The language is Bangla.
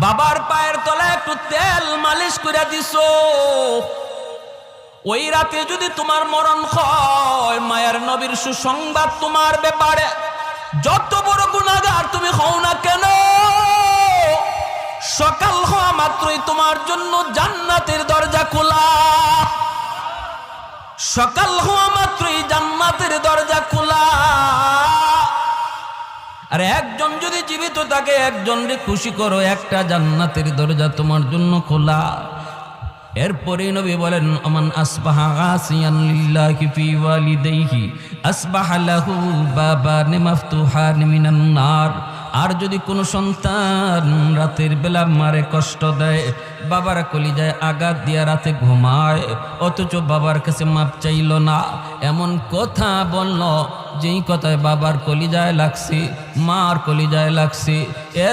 বাবার পায়ের তলায় একটু তেল মালিশ করে দিছো, ওই রাতে যদি তোমার মরণ হয়, মায়ের নবীর সুসংবাদ তোমার ব্যাপারে, যত বড় গুনাহগার তুমি হও না কেন, সকাল হওয়া মাত্রই তোমার জন্য জান্নাতের দরজা খোলা। সকাল হওয়া মাত্রই জান্নাতের দরজা খোলা। আর একজন যদি জীবিত থাকে, একজনকে খুশি করো, একটা জান্নাতের দরজা তোমার জন্য খোলা। এরপরে নবী বলেন, আমান আসবাহা আসিয়ান লিল্লাহি ফি ওয়ালিদাইহি আসবাহা লাহু বাবান মাফতুহান মিনান নার। আর যদি কোনো সন্তান রাতের বেলা মারে কষ্ট দেয়, বাবার কলিজায় আঘাত দিয়া রাতে ঘুমায়, অথচ বাবার কাছে মাপ চাইল না, এমন কথা বলল যেই কথায় বাবার কলিজায় লাগছে, মার কলিজায় লাগছে, এর